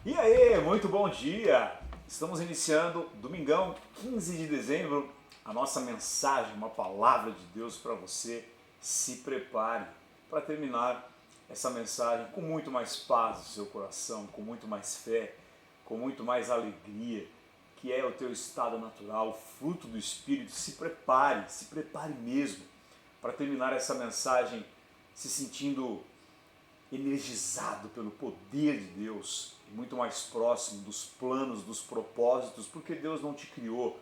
E aí, muito bom dia! Estamos iniciando domingão, 15 de dezembro, a nossa mensagem, uma palavra de Deus para você. Se prepare para terminar essa mensagem com muito mais paz no seu coração, com muito mais fé, com muito mais alegria, que é o teu estado natural, fruto do Espírito. Se prepare mesmo para terminar essa mensagem se sentindo energizado pelo poder de Deus e muito mais próximo dos planos, dos propósitos, porque Deus não te criou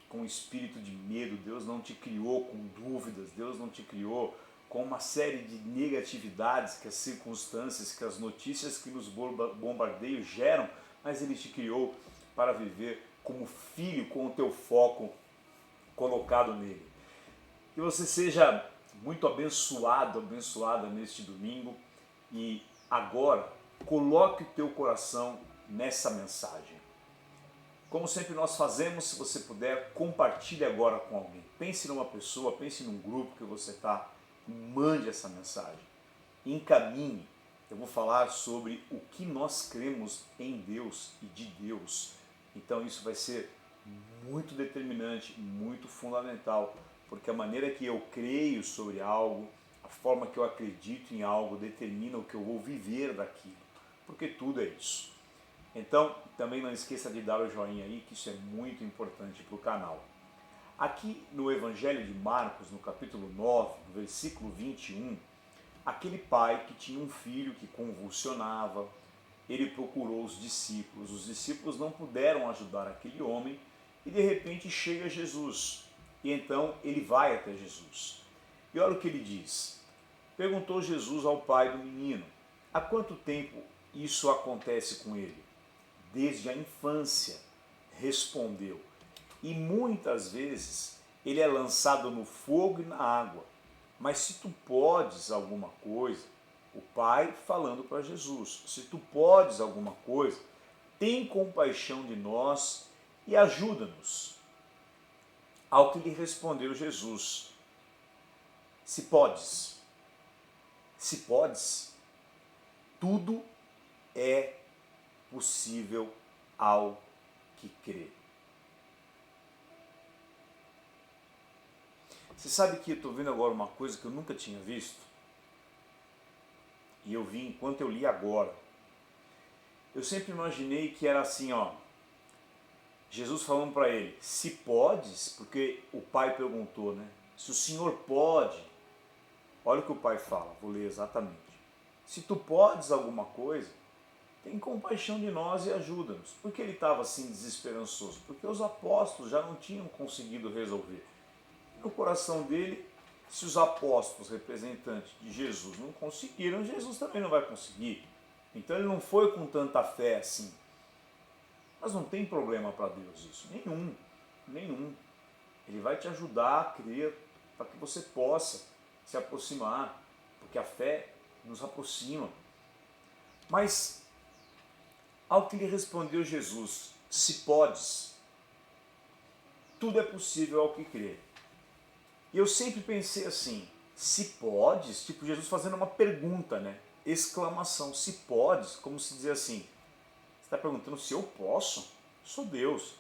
com espírito de medo, Deus não te criou com dúvidas, Deus não te criou com uma série de negatividades que as circunstâncias, que as notícias que nos bombardeiam geram, mas Ele te criou para viver como filho, com o teu foco colocado nele. Que você seja muito abençoado, abençoada neste domingo e agora coloque o teu coração nessa mensagem. Como sempre nós fazemos, se você puder, compartilhe agora com alguém. Pense numa pessoa, pense num grupo que você está e mande essa mensagem. Encaminhe. Eu vou falar sobre o que nós cremos em Deus e de Deus. Então isso vai ser muito determinante, muito fundamental, porque a maneira que eu creio sobre algo, a forma que eu acredito em algo determina o que eu vou viver daquilo, porque tudo é isso. Então, também não esqueça de dar o joinha aí, que isso é muito importante para o canal. Aqui no Evangelho de Marcos, no capítulo 9, no versículo 21, aquele pai que tinha um filho que convulsionava, ele procurou os discípulos não puderam ajudar aquele homem e de repente chega Jesus. E então ele vai até Jesus. E olha o que ele diz. Perguntou Jesus ao pai do menino: há quanto tempo isso acontece com ele? Desde a infância, respondeu. E muitas vezes ele é lançado no fogo e na água. Mas se tu podes alguma coisa, o pai falando para Jesus, se tu podes alguma coisa, tem compaixão de nós e ajuda-nos. Ao que lhe respondeu Jesus: se podes, tudo é possível ao que crê. Você sabe que eu estou vendo agora uma coisa que eu nunca tinha visto? E eu vi enquanto eu li agora. Eu sempre imaginei que era assim, ó. Jesus falando para ele, se podes, porque o pai perguntou, né? Se o Senhor pode, olha o que o pai fala, vou ler exatamente. Se tu podes alguma coisa, tem compaixão de nós e ajuda-nos. Por que ele estava assim desesperançoso? Porque os apóstolos já não tinham conseguido resolver. No coração dele, se os apóstolos, representantes de Jesus, não conseguiram, Jesus também não vai conseguir. Então ele não foi com tanta fé assim. Mas não tem problema para Deus isso, nenhum. Ele vai te ajudar a crer para que você possa se aproximar, porque a fé nos aproxima. Mas ao que lhe respondeu Jesus, se podes, tudo é possível ao que crê. E eu sempre pensei assim, se podes, tipo Jesus fazendo uma pergunta, né? Exclamação, se podes, como se dizer assim, você está perguntando se eu posso? Sou Deus.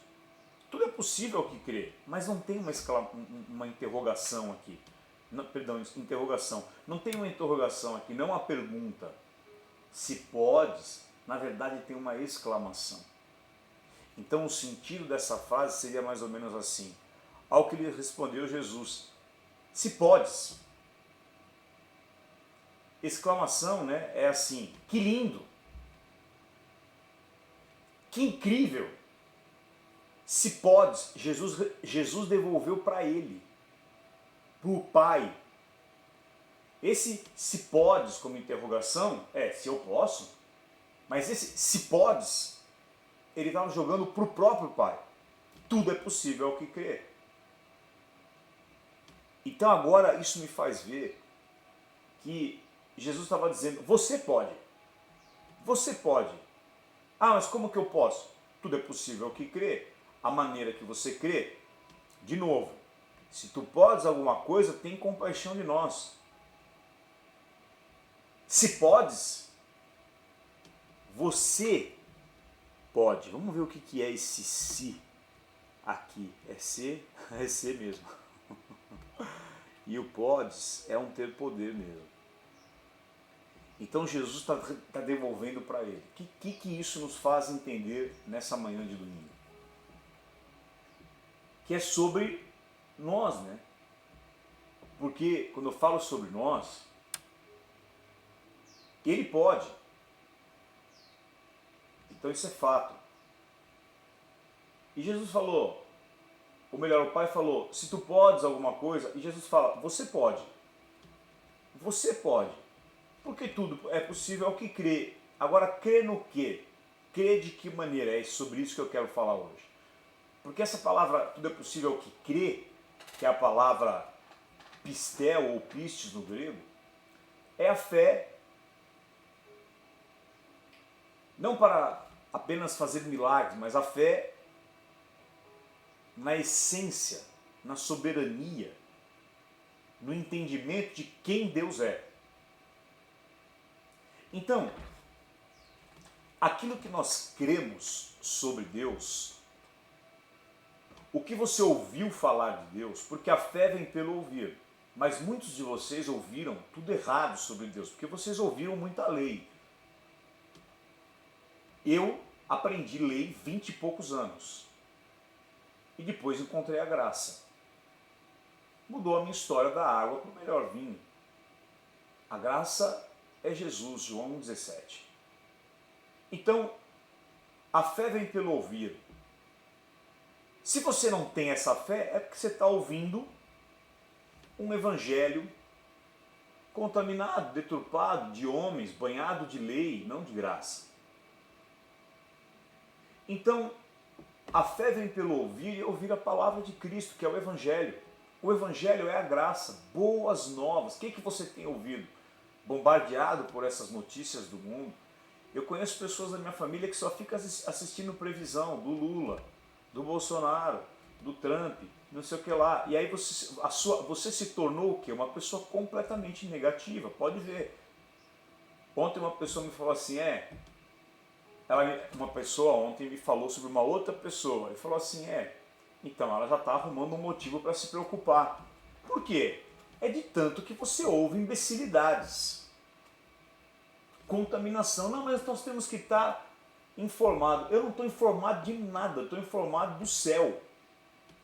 Tudo é possível ao que crê, mas não tem uma interrogação aqui. Não, perdão, interrogação. Não tem uma interrogação aqui, não uma pergunta. Se podes, na verdade tem uma exclamação. Então o sentido dessa frase seria mais ou menos assim. Ao que lhe respondeu Jesus, se podes. Exclamação, né? É assim, que lindo, que incrível. Se podes, Jesus devolveu para ele, para o Pai. Esse se podes como interrogação é se eu posso, mas esse se podes, ele estava jogando para o próprio Pai. Tudo é possível ao que crer. Então agora isso me faz ver que Jesus estava dizendo, você pode. Você pode. Ah, mas como que eu posso? Tudo é possível ao que crer. A maneira que você crê, de novo, se tu podes alguma coisa, tem compaixão de nós. Se podes, você pode. Vamos ver o que é esse se aqui. É ser, é ser mesmo. E o podes é um ter poder mesmo. Então Jesus está devolvendo para ele. O que isso nos faz entender nessa manhã de domingo? Que é sobre nós, né? Porque quando eu falo sobre nós, ele pode. Então isso é fato. E Jesus falou, ou melhor, o Pai falou, se tu podes alguma coisa, e Jesus fala, você pode. Você pode. Porque tudo é possível ao que crê. Agora, crê no quê? Crê de que maneira? É sobre isso que eu quero falar hoje. Porque essa palavra, tudo é possível ao que crê, que é a palavra pistel ou pistes no grego, é a fé não para apenas fazer milagres, mas a fé na essência, na soberania, no entendimento de quem Deus é. Então, aquilo que nós cremos sobre Deus, o que você ouviu falar de Deus, porque a fé vem pelo ouvir, mas muitos de vocês ouviram tudo errado sobre Deus, porque vocês ouviram muita lei. Eu aprendi lei 20 e poucos anos. E depois encontrei a graça. Mudou a minha história da água para o melhor vinho. A graça é Jesus, João 1,17. Então, a fé vem pelo ouvir. Se você não tem essa fé, é porque você está ouvindo um evangelho contaminado, deturpado de homens, banhado de lei, não de graça. Então, a fé vem pelo ouvir e ouvir a palavra de Cristo, que é o Evangelho. O Evangelho é a graça, boas novas. O que você tem ouvido? Bombardeado por essas notícias do mundo. Eu conheço pessoas da minha família que só ficam assistindo previsão do Lula, do Bolsonaro, do Trump, não sei o que lá. E aí você se tornou o quê? Uma pessoa completamente negativa. Pode ver. Ontem uma pessoa me falou assim, uma pessoa ontem me falou sobre uma outra pessoa e falou assim, então ela já está arrumando um motivo para se preocupar. Por quê? É de tanto que você ouve imbecilidades. Contaminação, não, mas nós temos que estar informado. Eu não estou informado de nada, eu estou informado do céu.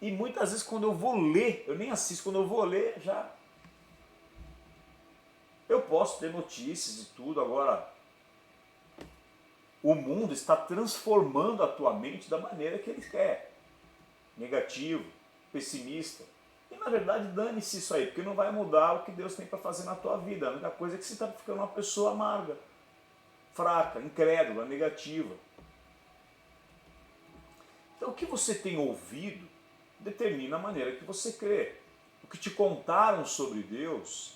E muitas vezes quando eu vou ler, eu nem assisto, quando eu vou ler já... Eu posso ter notícias e tudo, agora... O mundo está transformando a tua mente da maneira que ele quer. Negativo, pessimista. E na verdade dane-se isso aí, porque não vai mudar o que Deus tem para fazer na tua vida. A única coisa é que você está ficando uma pessoa amarga, fraca, incrédula, negativa. Então o que você tem ouvido determina a maneira que você crê. O que te contaram sobre Deus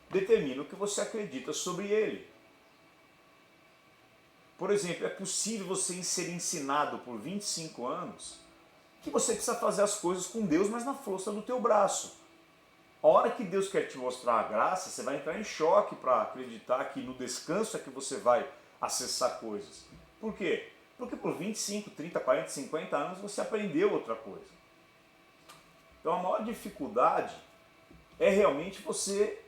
determina o que você acredita sobre Ele. Por exemplo, é possível você ser ensinado por 25 anos que você precisa fazer as coisas com Deus, mas na força do teu braço. A hora que Deus quer te mostrar a graça, você vai entrar em choque para acreditar que no descanso é que você vai acessar coisas. Por quê? Porque por 25, 30, 40, 50 anos você aprendeu outra coisa. Então a maior dificuldade é realmente você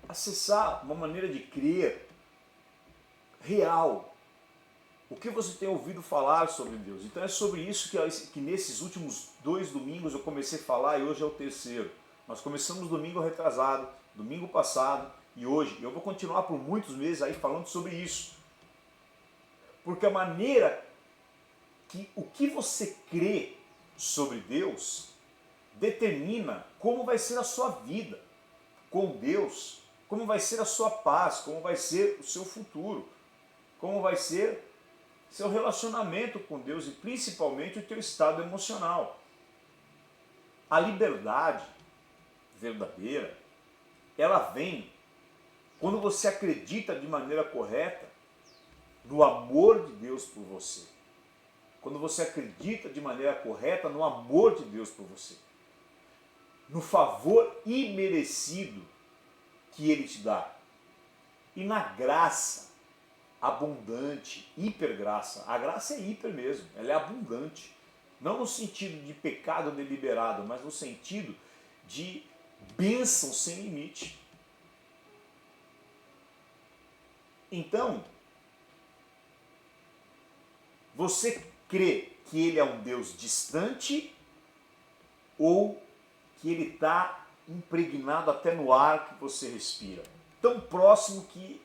acessar uma maneira de crer real. O que você tem ouvido falar sobre Deus? Então é sobre isso que nesses últimos 2 domingos eu comecei a falar e hoje é o terceiro. Nós começamos domingo retrasado, domingo passado e hoje. Eu vou continuar por muitos meses aí falando sobre isso. Porque a maneira o que você crê sobre Deus determina como vai ser a sua vida com Deus, como vai ser a sua paz, como vai ser o seu futuro, como vai ser seu relacionamento com Deus e principalmente o teu estado emocional. A liberdade verdadeira, ela vem quando você acredita de maneira correta no amor de Deus por você. Quando você acredita de maneira correta no amor de Deus por você. No favor imerecido que Ele te dá. E na graça abundante, hipergraça. A graça é hiper mesmo, ela é abundante. Não no sentido de pecado deliberado, mas no sentido de bênção sem limite. Então, você crê que ele é um Deus distante ou que ele está impregnado até no ar que você respira? Tão próximo que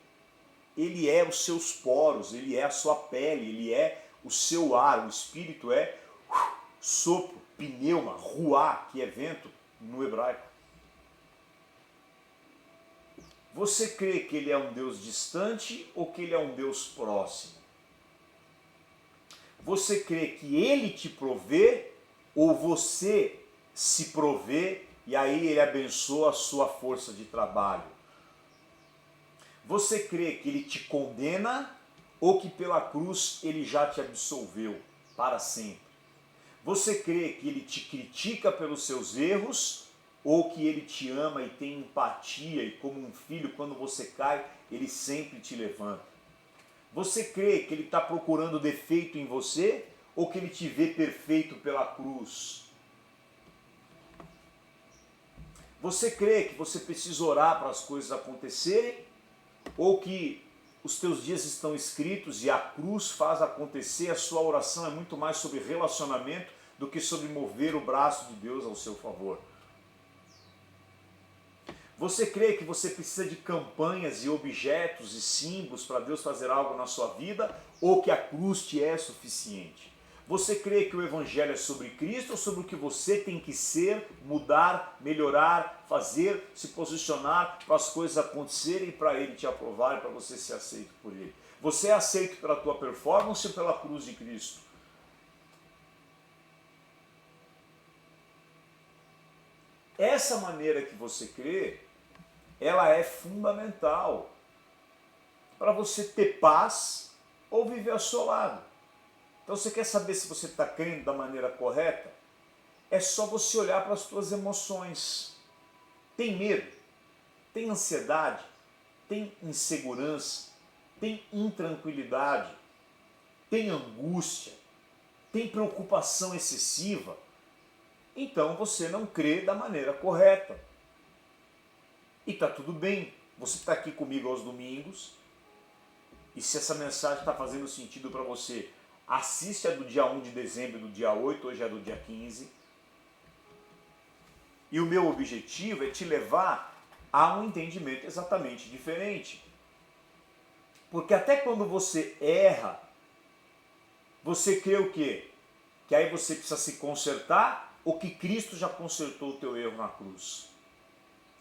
ele é os seus poros, ele é a sua pele, ele é o seu ar, o espírito é sopro, pneuma, ruá, que é vento no hebraico. Você crê que ele é um Deus distante ou que ele é um Deus próximo? Você crê que ele te provê ou você se provê e aí ele abençoa a sua força de trabalho? Você crê que ele te condena ou que pela cruz ele já te absolveu para sempre? Você crê que ele te critica pelos seus erros ou que ele te ama e tem empatia e como um filho, quando você cai, ele sempre te levanta? Você crê que ele está procurando defeito em você ou que ele te vê perfeito pela cruz? Você crê que você precisa orar para as coisas acontecerem ou que os teus dias estão escritos e a cruz faz acontecer? A sua oração é muito mais sobre relacionamento do que sobre mover o braço de Deus ao seu favor. Você crê que você precisa de campanhas e objetos e símbolos para Deus fazer algo na sua vida ou que a cruz te é suficiente? Você crê que o evangelho é sobre Cristo ou sobre o que você tem que ser, mudar, melhorar, fazer, se posicionar para as coisas acontecerem, para ele te aprovar e para você ser aceito por ele? Você é aceito pela tua performance ou pela cruz de Cristo? Essa maneira que você crê, ela é fundamental para você ter paz ou viver assolado. Então você quer saber se você está crendo da maneira correta? É só você olhar para as suas emoções. Tem medo? Tem ansiedade? Tem insegurança? Tem intranquilidade? Tem angústia? Tem preocupação excessiva? Então você não crê da maneira correta. E está tudo bem. Você está aqui comigo aos domingos. E se essa mensagem está fazendo sentido para você, assiste a do dia 1 de dezembro e do dia 8, hoje é do dia 15. E o meu objetivo é te levar a um entendimento exatamente diferente. Porque até quando você erra, você crê o quê? Que aí você precisa se consertar ou que Cristo já consertou o teu erro na cruz?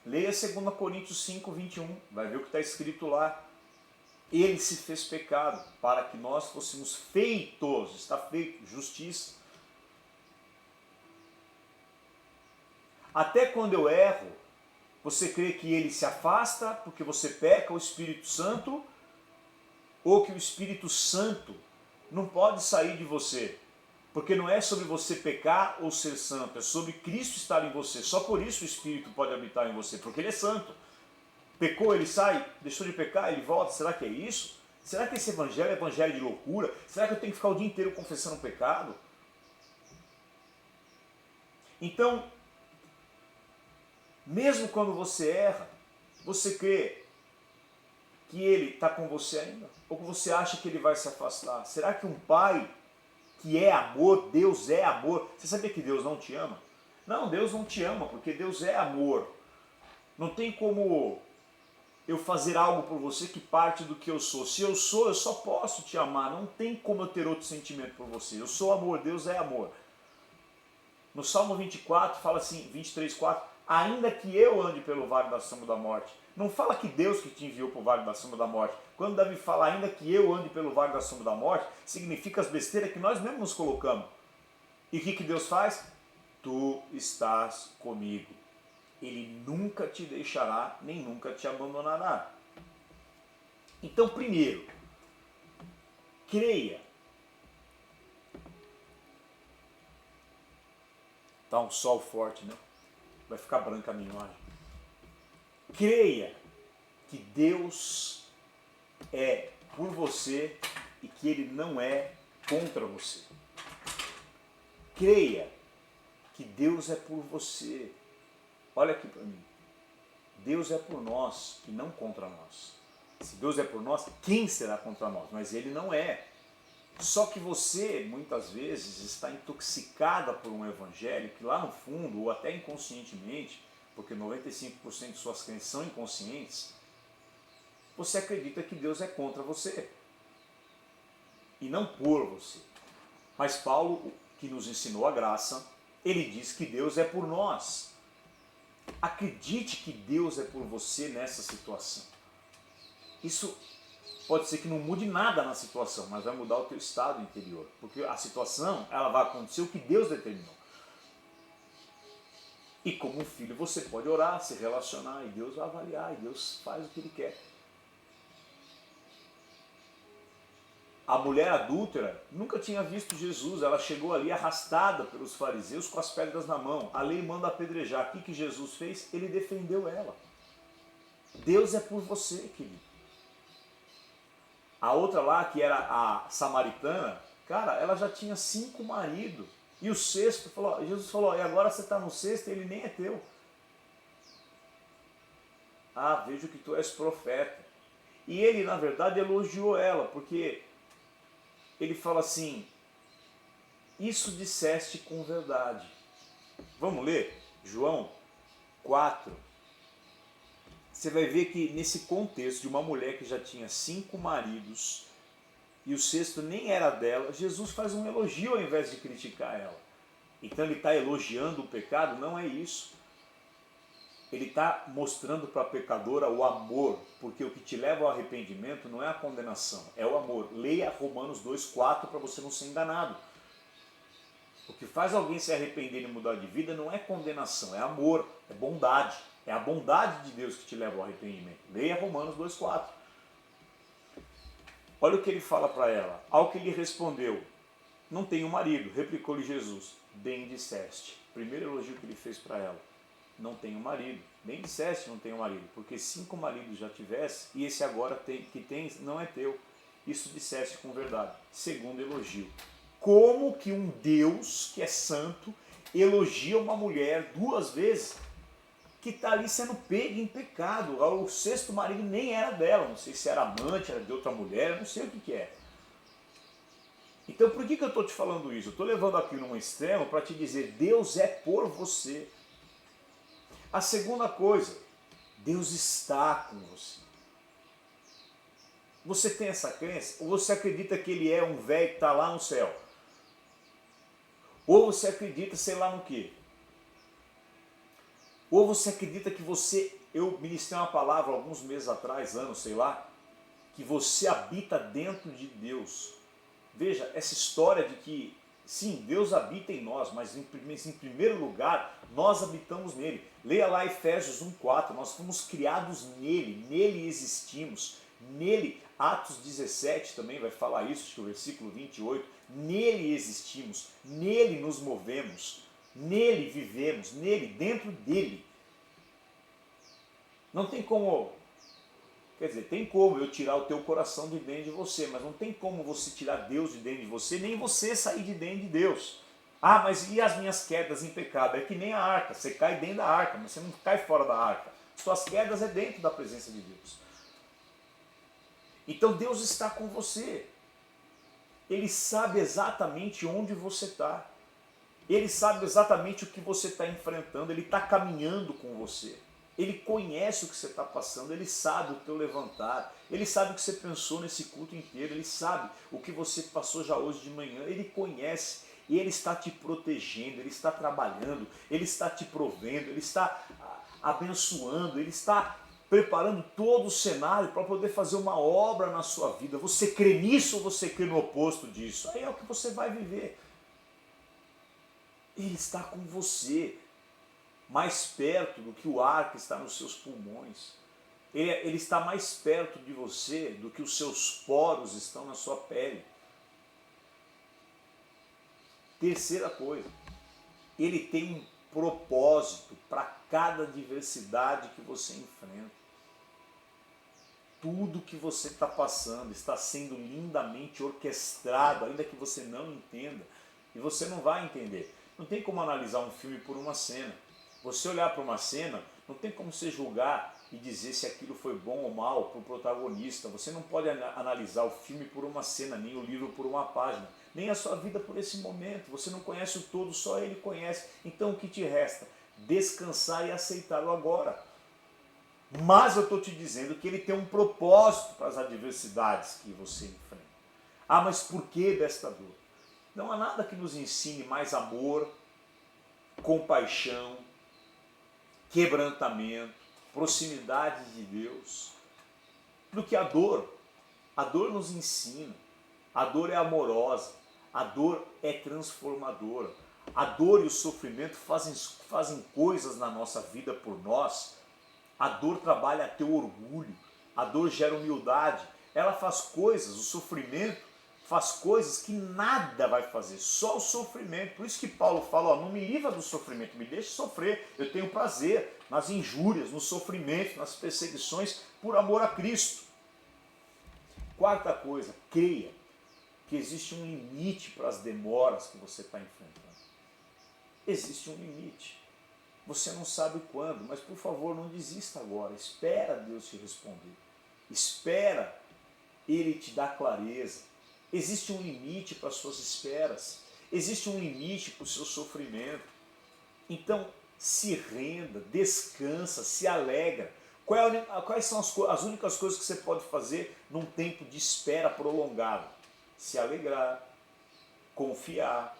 Leia 2 Coríntios 5, 21, vai ver o que está escrito lá. Ele se fez pecado para que nós fôssemos feitos, está feito, justiça. Até quando eu erro, você crê que ele se afasta porque você peca o Espírito Santo, ou que o Espírito Santo não pode sair de você? Porque não é sobre você pecar ou ser santo, é sobre Cristo estar em você. Só por isso o Espírito pode habitar em você, porque ele é santo. Pecou, ele sai, deixou de pecar, ele volta. Será que é isso? Será que esse evangelho é evangelho de loucura? Será que eu tenho que ficar o dia inteiro confessando pecado? Então, mesmo quando você erra, você crê que ele está com você ainda? Ou que você acha que ele vai se afastar? Será que um pai que é amor, Deus é amor, você sabia que Deus não te ama? Não, Deus não te ama, porque Deus é amor. Não tem como eu fazer algo por você que parte do que eu sou. Se eu sou, eu só posso te amar. Não tem como eu ter outro sentimento por você. Eu sou amor, Deus é amor. No Salmo 24 fala assim, 23, 4, ainda que eu ande pelo vale da sombra da morte. Não fala que Deus que te enviou para o vale da sombra da morte. Quando Davi fala ainda que eu ande pelo vale da sombra da morte, significa as besteiras que nós mesmos nos colocamos. E o que Deus faz? Tu estás comigo. Ele nunca te deixará, nem nunca te abandonará. Então, primeiro, creia. Tá um sol forte, né? Vai ficar branca a minha imagem. Creia que Deus é por você e que Ele não é contra você. Creia que Deus é por você. Olha aqui para mim. Deus é por nós e não contra nós. Se Deus é por nós, quem será contra nós? Mas Ele não é. Só que você, muitas vezes, está intoxicada por um evangelho que lá no fundo, ou até inconscientemente, porque 95% de suas crenças são inconscientes, você acredita que Deus é contra você e não por você. Mas Paulo, que nos ensinou a graça, ele diz que Deus é por nós. Acredite que Deus é por você nessa situação. Isso pode ser que não mude nada na situação, mas vai mudar o teu estado interior, porque a situação ela vai acontecer o que Deus determinou. E como um filho você pode orar, se relacionar, e Deus vai avaliar, e Deus faz o que Ele quer. A mulher adúltera nunca tinha visto Jesus, ela chegou ali arrastada pelos fariseus com as pedras na mão. A lei manda apedrejar. O que Jesus fez? Ele defendeu ela. Deus é por você, querido. A outra lá, que era a samaritana, cara, ela já tinha 5 maridos. E o sexto, Jesus falou, e agora você está no sexto e ele nem é teu. Ah, vejo que tu és profeta. E ele, na verdade, elogiou ela, porque ele fala assim, isso disseste com verdade. Vamos ler? João 4. Você vai ver que nesse contexto de uma mulher que já tinha 5 maridos e o sexto nem era dela, Jesus faz um elogio ao invés de criticar ela. Então ele está elogiando o pecado? Não é isso. Ele está mostrando para a pecadora o amor, porque o que te leva ao arrependimento não é a condenação, é o amor. Leia Romanos 2,4 para você não ser enganado. O que faz alguém se arrepender e mudar de vida não é condenação, é amor, é bondade. É a bondade de Deus que te leva ao arrependimento. Leia Romanos 2,4. Olha o que ele fala para ela. Ao que lhe respondeu, não tenho marido, replicou-lhe Jesus. Bem disseste. Primeiro elogio que ele fez para ela. Não tenho marido. Bem disseste, não tenho marido, porque 5 maridos já tivesse e esse agora que tens não é teu. Isso disseste com verdade. Segundo elogio. Como que um Deus que é santo elogia uma mulher 2 vezes que está ali sendo pega em pecado? O sexto marido nem era dela, não sei se era amante, era de outra mulher, eu não sei o que é. Então por que eu estou te falando isso? Eu estou levando aqui num extremo para te dizer, Deus é por você. A segunda coisa, Deus está com você. Você tem essa crença? Ou você acredita que Ele é um velho que está lá no céu? Ou você acredita, sei lá no quê? Ou você acredita que eu ministrei uma palavra alguns meses atrás, anos, sei lá, que você habita dentro de Deus. Veja, essa história de que, sim, Deus habita em nós, mas em primeiro lugar, nós habitamos nele. Leia lá Efésios 1,4, nós fomos criados nele existimos. Nele, Atos 17 também vai falar isso, acho que o versículo 28, nele existimos, nele nos movemos, nele vivemos, nele, dentro dele. Não tem como, quer dizer, tem como eu tirar o teu coração de dentro de você, mas não tem como você tirar Deus de dentro de você, nem você sair de dentro de Deus. Ah, mas e as minhas quedas em pecado? É que nem a arca, você cai dentro da arca, mas você não cai fora da arca. Suas quedas é dentro da presença de Deus. Então Deus está com você. Ele sabe exatamente onde você está. Ele sabe exatamente o que você está enfrentando. Ele está caminhando com você. Ele conhece o que você está passando. Ele sabe o teu levantar. Ele sabe o que você pensou nesse culto inteiro. Ele sabe o que você passou já hoje de manhã. Ele conhece. E Ele está te protegendo. Ele está trabalhando. Ele está te provendo. Ele está abençoando. Ele está preparando todo o cenário para poder fazer uma obra na sua vida. Você crê nisso ou você crê no oposto disso? Aí é o que você vai viver. Ele está com você, mais perto do que o ar que está nos seus pulmões. Ele está mais perto de você do que os seus poros estão na sua pele. Terceira coisa, Ele tem um propósito para cada adversidade que você enfrenta. tudo que você está passando está sendo lindamente orquestrado, ainda que você não entenda, e você não vai entender. Não tem como analisar um filme por uma cena. Você olhar para uma cena, não tem como você julgar e dizer se aquilo foi bom ou mal para o protagonista. Você não pode analisar o filme por uma cena, nem o livro por uma página, nem a sua vida por esse momento. Você não conhece o todo, só ele conhece. Então o que te resta? Descansar e aceitar o agora. Mas eu estou te dizendo que ele tem um propósito para as adversidades que você enfrenta. Ah, mas por que desta dor? Não há nada que nos ensine mais amor, compaixão, quebrantamento, proximidade de Deus, do que a dor. A dor nos ensina, a dor é amorosa, a dor é transformadora. A dor e o sofrimento fazem coisas na nossa vida por nós. A dor trabalha teu orgulho, a dor gera humildade, ela faz coisas, o sofrimento faz coisas que nada vai fazer, só o sofrimento. Por isso que Paulo fala, ó, não me livra do sofrimento, me deixe sofrer. Eu tenho prazer nas injúrias, no sofrimento, nas perseguições, por amor a Cristo. Quarta coisa, creia que existe um limite para as demoras que você está enfrentando. Existe um limite. Você não sabe quando, mas por favor não desista agora. Espera Deus te responder. Espera Ele te dar clareza. Existe um limite para as suas esperas. Existe um limite para o seu sofrimento. Então se renda, descansa, se alegra. Quais são as únicas coisas que você pode fazer num tempo de espera prolongado? Se alegrar, confiar,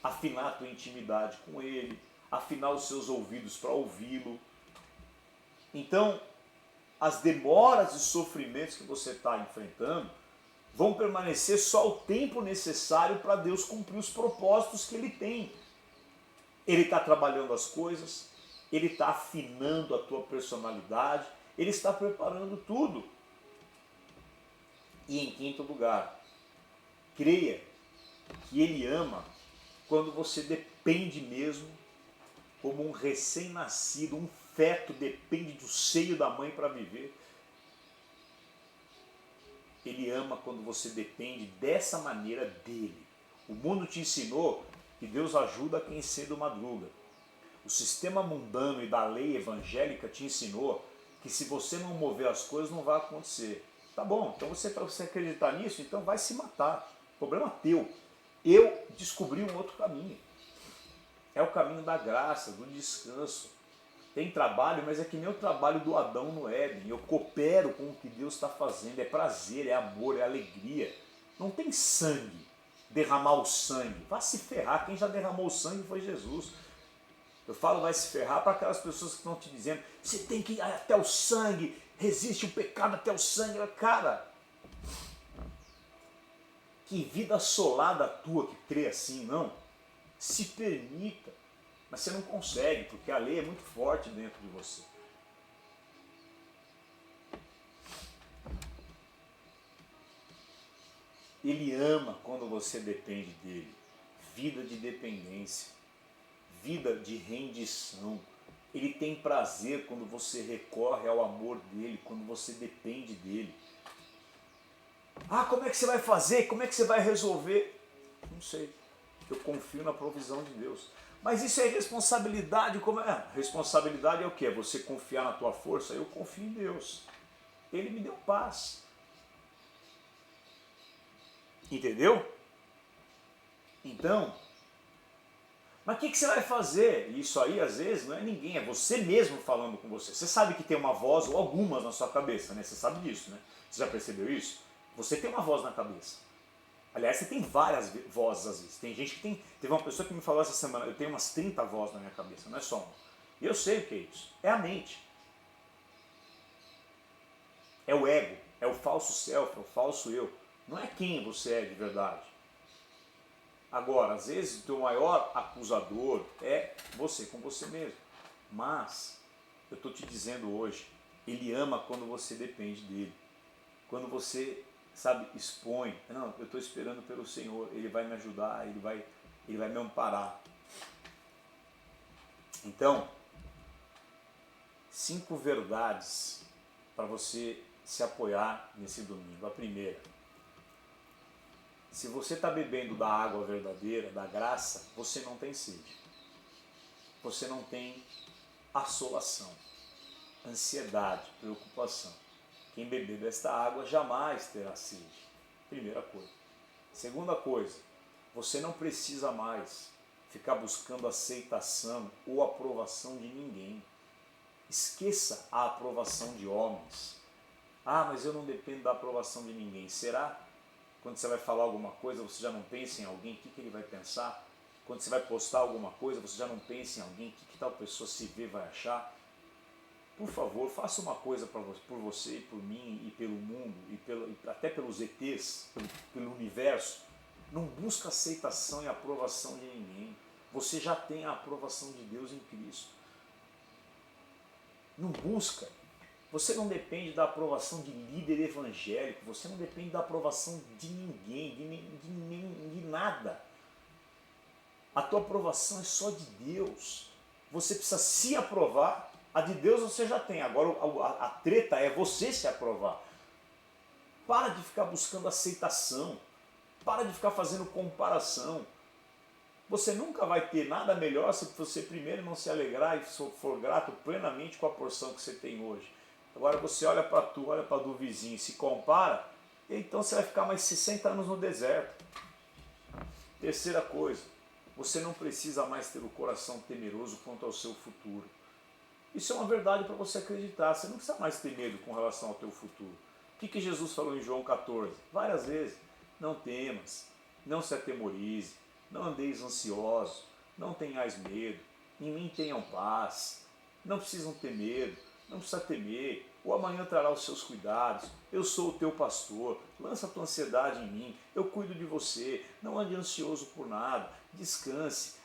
afinar a tua intimidade com Ele, afinar os seus ouvidos para ouvi-lo. Então, as demoras e sofrimentos que você está enfrentando vão permanecer só o tempo necessário para Deus cumprir os propósitos que Ele tem. Ele está trabalhando as coisas, Ele está afinando a tua personalidade, Ele está preparando tudo. E em quinto lugar, creia que Ele ama quando você depende mesmo, como um recém-nascido, um feto depende do seio da mãe para viver. Ele ama quando você depende dessa maneira dele. O mundo te ensinou que Deus ajuda quem cedo madruga. O sistema mundano e da lei evangélica te ensinou que se você não mover as coisas não vai acontecer. Tá bom, então para você acreditar nisso, então vai se matar. Problema teu. Eu descobri um outro caminho. É o caminho da graça, do descanso. Tem trabalho, mas é que nem o trabalho do Adão no Éden. Eu coopero com o que Deus está fazendo. É prazer, é amor, é alegria. Não tem sangue. Derramar o sangue. Vai se ferrar. Quem já derramou o sangue foi Jesus. Eu falo vai se ferrar para aquelas pessoas que estão te dizendo você tem que ir até o sangue, resiste o pecado até o sangue. Cara, que vida assolada tua que crê assim, não? Se permita. Mas você não consegue, porque a lei é muito forte dentro de você. Ele ama quando você depende dele. Vida de dependência. Vida de rendição. Ele tem prazer quando você recorre ao amor dele, quando você depende dele. Ah, como é que você vai fazer? Como é que você vai resolver? Não sei. Eu confio na provisão de Deus. Mas isso é responsabilidade. Como é? Responsabilidade é o quê? É você confiar na tua força? Eu confio em Deus. Ele me deu paz. Entendeu? Então, mas o que você vai fazer? Isso aí, às vezes, não é ninguém, é você mesmo falando com você. Você sabe que tem uma voz ou algumas na sua cabeça, né? Você sabe disso, né? Você já percebeu isso? Você tem uma voz na cabeça. Aliás, você tem várias vozes às vezes. Tem gente que tem... Teve uma pessoa que me falou essa semana, eu tenho umas 30 vozes na minha cabeça, não é só uma. E eu sei o que é isso. É a mente. É o ego, é o falso self, é o falso eu. Não é quem você é de verdade. Agora, às vezes, o teu maior acusador é você com você mesmo. Mas, eu estou te dizendo hoje, ele ama quando você depende dele. Quando você, sabe, expõe. Não, eu estou esperando pelo Senhor, ele vai me ajudar, ele vai me amparar. Então, 5 verdades para você se apoiar nesse domingo. A primeira: se você está bebendo da água verdadeira, da graça, você não tem sede. Você não tem assolação, ansiedade, preocupação. Quem beber desta água jamais terá sede. Primeira coisa. Segunda coisa: você não precisa mais ficar buscando aceitação ou aprovação de ninguém. Esqueça a aprovação de homens. Ah, mas eu não dependo da aprovação de ninguém. Será? Quando você vai falar alguma coisa, você já não pensa em alguém, o que ele vai pensar? Quando você vai postar alguma coisa, você já não pensa em alguém, o que tal pessoa se ver vai achar? Por favor, faça uma coisa por você, por mim e pelo mundo, e até pelos ETs, pelo universo. Não busca aceitação e aprovação de ninguém. Você já tem a aprovação de Deus em Cristo. Não busca. Você não depende da aprovação de líder evangélico, você não depende da aprovação de ninguém, de nada. A tua aprovação é só de Deus. Você precisa se aprovar. A de Deus você já tem. Agora a treta é você se aprovar. Para de ficar buscando aceitação. Para de ficar fazendo comparação. Você nunca vai ter nada melhor se você primeiro não se alegrar e for grato plenamente com a porção que você tem hoje. Agora você olha para tu, olha para do vizinho e se compara, então você vai ficar mais 60 anos no deserto. Terceira coisa: você não precisa mais ter o coração temeroso quanto ao seu futuro. Isso é uma verdade para você acreditar. Você não precisa mais ter medo com relação ao teu futuro. O que Jesus falou em João 14? Várias vezes. Não temas, não se atemorize, não andeis ansiosos, não tenhais medo, em mim tenham paz. Não precisam ter medo, não precisa temer. O amanhã trará os seus cuidados. Eu sou o teu pastor, lança a tua ansiedade em mim, eu cuido de você. Não ande ansioso por nada, descanse.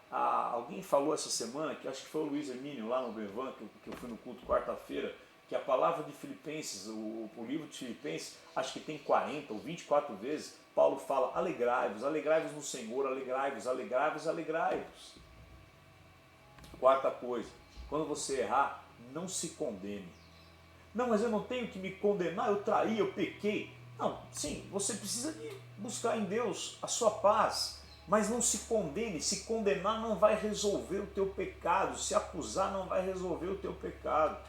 Alguém falou essa semana, que acho que foi o Luiz Hermínio lá no Bevan, que eu fui no culto quarta-feira, que a palavra de Filipenses, o livro de Filipenses, acho que tem 40 ou 24 vezes, Paulo fala: alegrai-vos, alegrai-vos no Senhor, alegrai-vos, alegrai-vos, alegrai-vos. Quarta coisa: quando você errar, não se condene. Não, mas eu não tenho que me condenar, eu traí, eu pequei. Não, sim, você precisa de buscar em Deus a sua paz, mas não se condene. Se condenar não vai resolver o teu pecado, se acusar não vai resolver o teu pecado.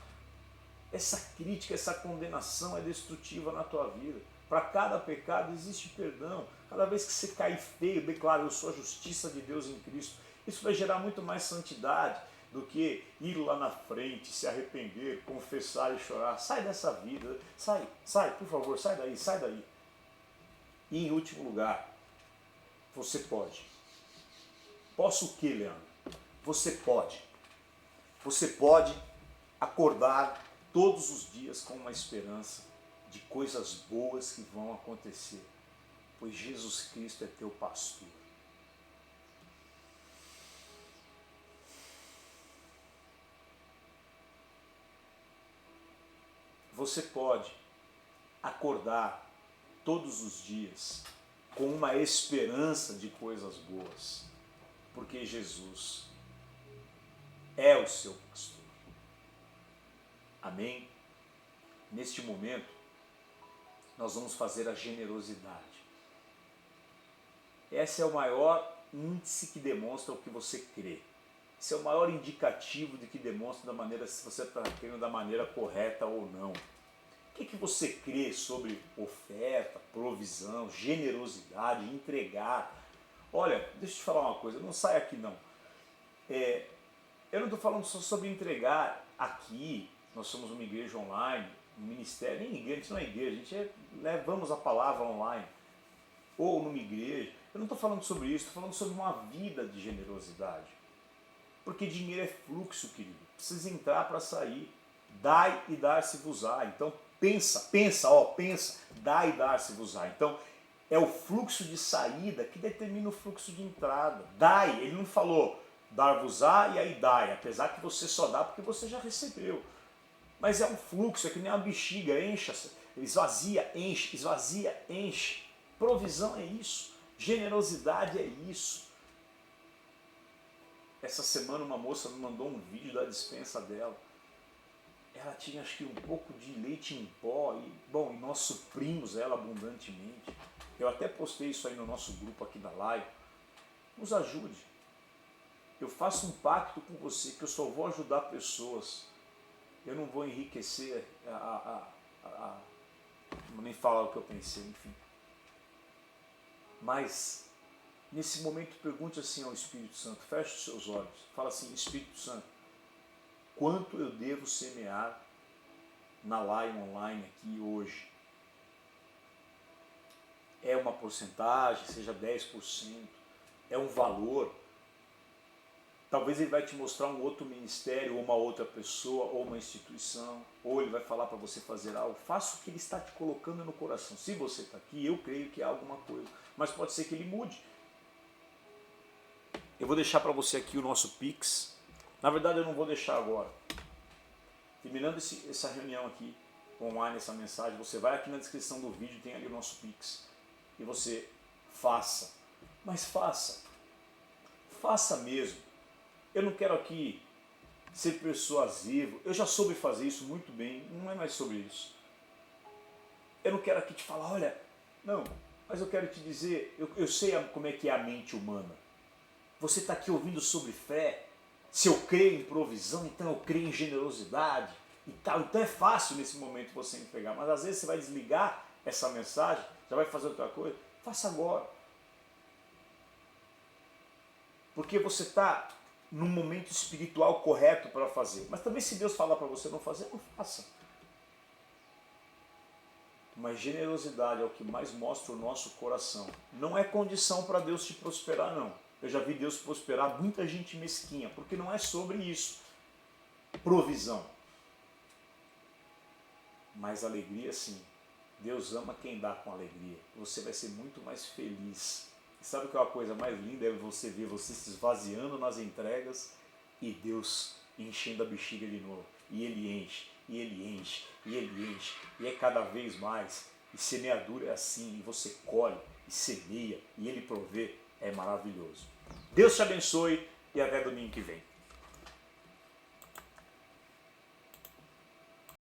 Essa crítica, essa condenação é destrutiva na tua vida. Para cada pecado existe perdão. Cada vez que você cair feio, declara: eu sou a justiça de Deus em Cristo. Isso vai gerar muito mais santidade do que ir lá na frente, se arrepender, confessar e chorar. Sai dessa vida, sai, por favor, sai daí. E em último lugar, você pode. Posso o que, Leandro? Você pode. Você pode acordar todos os dias com uma esperança de coisas boas que vão acontecer, pois Jesus Cristo é teu pastor. Você pode acordar todos os dias com uma esperança de coisas boas, porque Jesus é o seu pastor. Amém? Neste momento, nós vamos fazer a generosidade. Esse é o maior índice que demonstra o que você crê. Esse é o maior indicativo de que demonstra da maneira, se você está crendo da maneira correta ou não. O que você crê sobre oferta, provisão, generosidade, entregar? Olha, deixa eu te falar uma coisa, não sai aqui não. Eu não estou falando só sobre entregar aqui. Nós somos uma igreja online, um ministério, nem igreja, a gente não é igreja, a gente levamos a palavra online, ou numa igreja. Eu não estou falando sobre isso, estou falando sobre uma vida de generosidade. Porque dinheiro é fluxo, querido. Precisa entrar para sair. Dai e dar-se-vos-á. Então pensa, dai e dar-se-vos-á. Então é o fluxo de saída que determina o fluxo de entrada. Dai, ele não falou dar-vos-á e aí dai, apesar que você só dá porque você já recebeu. Mas é um fluxo, é que nem uma bexiga, encha-se, esvazia, enche. Provisão é isso, generosidade é isso. Essa semana uma moça me mandou um vídeo da despensa dela. ela tinha acho que um pouco de leite em pó e, bom, e nós suprimos ela abundantemente. Eu até postei isso aí no nosso grupo aqui da live. Nos ajude. Eu faço um pacto com você que eu só vou ajudar pessoas. Eu não vou enriquecer, não vou nem falar o que eu pensei, enfim. Mas, nesse momento, pergunte assim ao Espírito Santo, feche os seus olhos, fala assim, Espírito Santo, quanto eu devo semear na live online aqui hoje? É uma porcentagem, seja 10%, é um valor. Talvez ele vai te mostrar um outro ministério, ou uma outra pessoa, ou uma instituição, ou ele vai falar para você fazer algo. Faça o que ele está te colocando no coração. Se você está aqui, eu creio que é alguma coisa, mas pode ser que ele mude. Eu vou deixar para você aqui o nosso Pix. Na verdade, eu não vou deixar agora. Terminando essa reunião aqui, online, essa mensagem, você vai aqui na descrição do vídeo, tem ali o nosso Pix. E você faça. Mas faça. Faça mesmo. Eu não quero aqui ser persuasivo. Eu já soube fazer isso muito bem. Não é mais sobre isso. Eu não quero aqui te falar, olha, não. Mas eu quero te dizer, eu sei como é que é a mente humana. Você está aqui ouvindo sobre fé. Se eu creio em provisão, então eu creio em generosidade e tal. Então é fácil nesse momento você entregar. Mas às vezes você vai desligar essa mensagem, já vai fazer outra coisa. Faça agora. Porque você está num momento espiritual correto para fazer. Mas também se Deus falar para você não fazer, não faça. Mas generosidade é o que mais mostra o nosso coração. Não é condição para Deus te prosperar, não. Eu já vi Deus prosperar muita gente mesquinha, porque não é sobre isso. Provisão. Mas alegria sim. Deus ama quem dá com alegria. Você vai ser muito mais feliz. E sabe o que é uma coisa mais linda? É você ver você se esvaziando nas entregas e Deus enchendo a bexiga de novo. E Ele enche, e Ele enche, e Ele enche. E é cada vez mais. E semeadura é assim, e você colhe, e semeia, e Ele provê. É maravilhoso. Deus te abençoe e até domingo que vem.